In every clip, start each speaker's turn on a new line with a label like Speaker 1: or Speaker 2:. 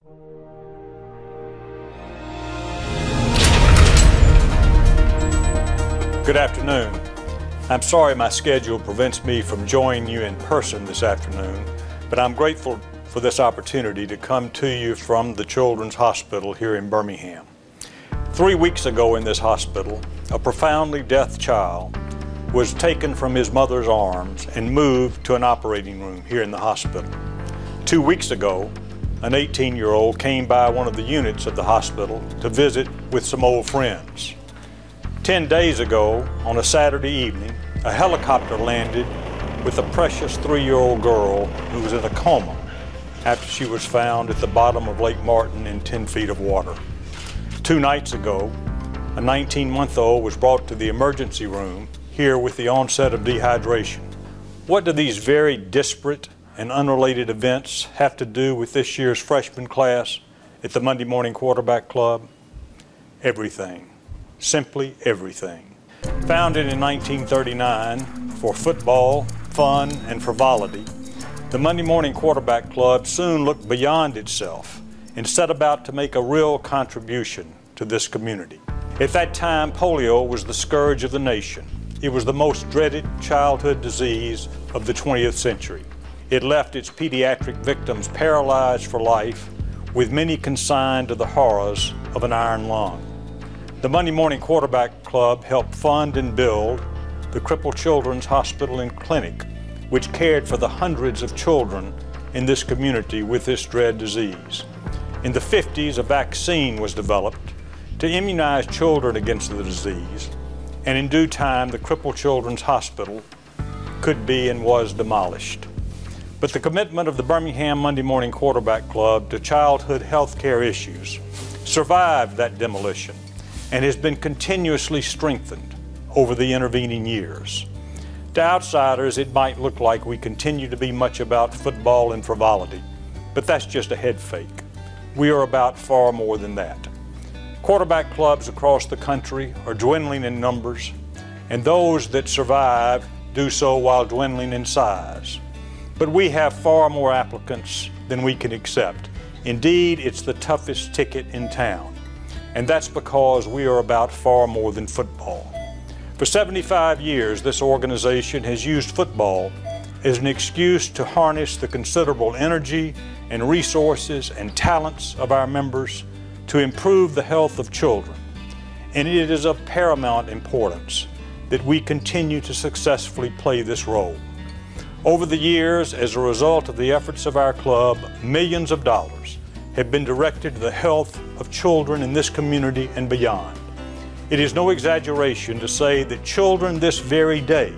Speaker 1: Good afternoon. I'm sorry my schedule prevents me from joining you in person this afternoon, but I'm grateful for this opportunity to come to you from the Children's Hospital here in Birmingham. 3 weeks ago in this hospital, a profoundly deaf child was taken from his mother's arms and moved to an operating room here in the hospital. 2 weeks ago, an 18-year-old came by one of the units of the hospital to visit with some old friends. 10 days ago, on a Saturday evening, a helicopter landed with a precious 3-year-old girl who was in a coma after she was found at the bottom of Lake Martin in 10 feet of water. 2 nights ago, a 19-month-old was brought to the emergency room here with the onset of dehydration. What do these very disparate and unrelated events have to do with this year's freshman class at the Monday Morning Quarterback Club? Everything. Simply everything. Founded in 1939 for football, fun, and frivolity, the Monday Morning Quarterback Club soon looked beyond itself and set about to make a real contribution to this community. At that time, polio was the scourge of the nation. It was the most dreaded childhood disease of the 20th century. It left its pediatric victims paralyzed for life, with many consigned to the horrors of an iron lung. The Monday Morning Quarterback Club helped fund and build the Crippled Children's Hospital and Clinic, which cared for the hundreds of children in this community with this dread disease. In the 50s, a vaccine was developed to immunize children against the disease, and in due time, the Crippled Children's Hospital could be and was demolished. But the commitment of the Birmingham Monday Morning Quarterback Club to childhood health care issues survived that demolition and has been continuously strengthened over the intervening years. To outsiders, it might look like we continue to be much about football and frivolity, but that's just a head fake. We are about far more than that. Quarterback clubs across the country are dwindling in numbers, and those that survive do so while dwindling in size. But we have far more applicants than we can accept. Indeed, it's the toughest ticket in town. And that's because we are about far more than football. For 75 years, this organization has used football as an excuse to harness the considerable energy and resources and talents of our members to improve the health of children. And it is of paramount importance that we continue to successfully play this role. Over the years, as a result of the efforts of our club, millions of dollars have been directed to the health of children in this community and beyond. It is no exaggeration to say that children this very day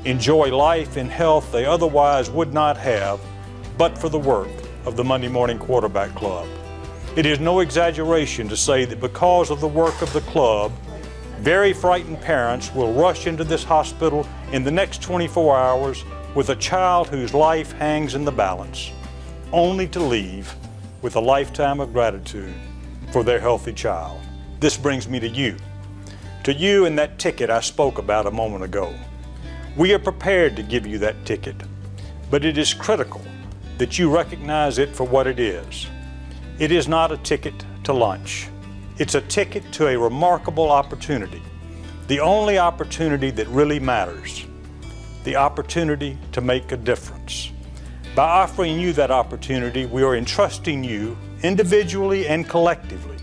Speaker 1: enjoy life and health they otherwise would not have but for the work of the Monday Morning Quarterback Club. It is no exaggeration to say that because of the work of the club, very frightened parents will rush into this hospital in the next 24 hours with a child whose life hangs in the balance, only to leave with a lifetime of gratitude for their healthy child. This brings me to you and that ticket I spoke about a moment ago. We are prepared to give you that ticket, but it is critical that you recognize it for what it is. It is not a ticket to lunch. It's a ticket to a remarkable opportunity, the only opportunity that really matters, the opportunity to make a difference. By offering you that opportunity, we are entrusting you, individually and collectively,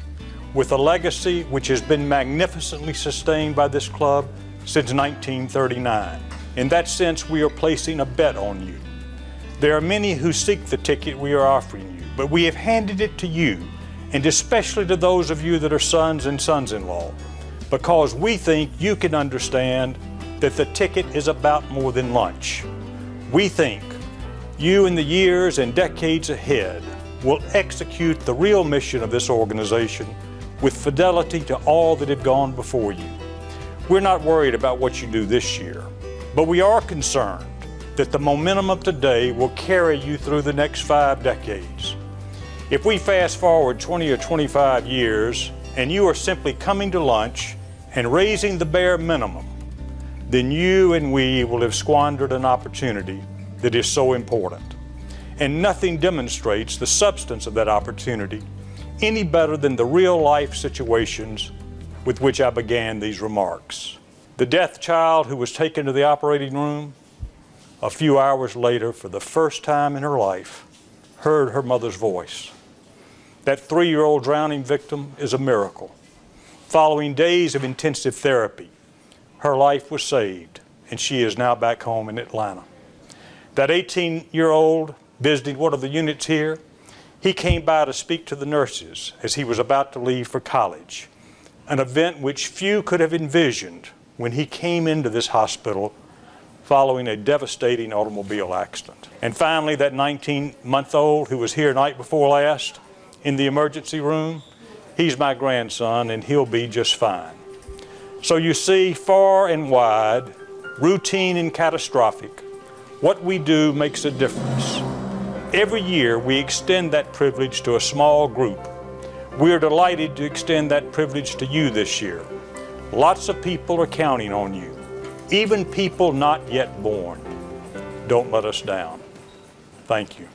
Speaker 1: with a legacy which has been magnificently sustained by this club since 1939. In that sense, we are placing a bet on you. There are many who seek the ticket we are offering you, but we have handed it to you, and especially to those of you that are sons and sons-in-law, because we think you can understand that the ticket is about more than lunch. We think you, in the years and decades ahead, will execute the real mission of this organization with fidelity to all that have gone before you. We're not worried about what you do this year, but we are concerned that the momentum of today will carry you through the next 5 decades. If we fast forward 20 or 25 years and you are simply coming to lunch and raising the bare minimum, then you and we will have squandered an opportunity that is so important. And nothing demonstrates the substance of that opportunity any better than the real-life situations with which I began these remarks. The deaf child who was taken to the operating room, a few hours later, for the first time in her life, heard her mother's voice. That 3-year-old drowning victim is a miracle. Following days of intensive therapy, her life was saved, and she is now back home in Atlanta. That 18-year-old visiting one of the units here, he came by to speak to the nurses as he was about to leave for college, an event which few could have envisioned when he came into this hospital following a devastating automobile accident. And finally, that 19-month-old who was here night before last in the emergency room, he's my grandson, and he'll be just fine. So you see, far and wide, routine and catastrophic, what we do makes a difference. Every year, we extend that privilege to a small group. We are delighted to extend that privilege to you this year. Lots of people are counting on you, even people not yet born. Don't let us down. Thank you.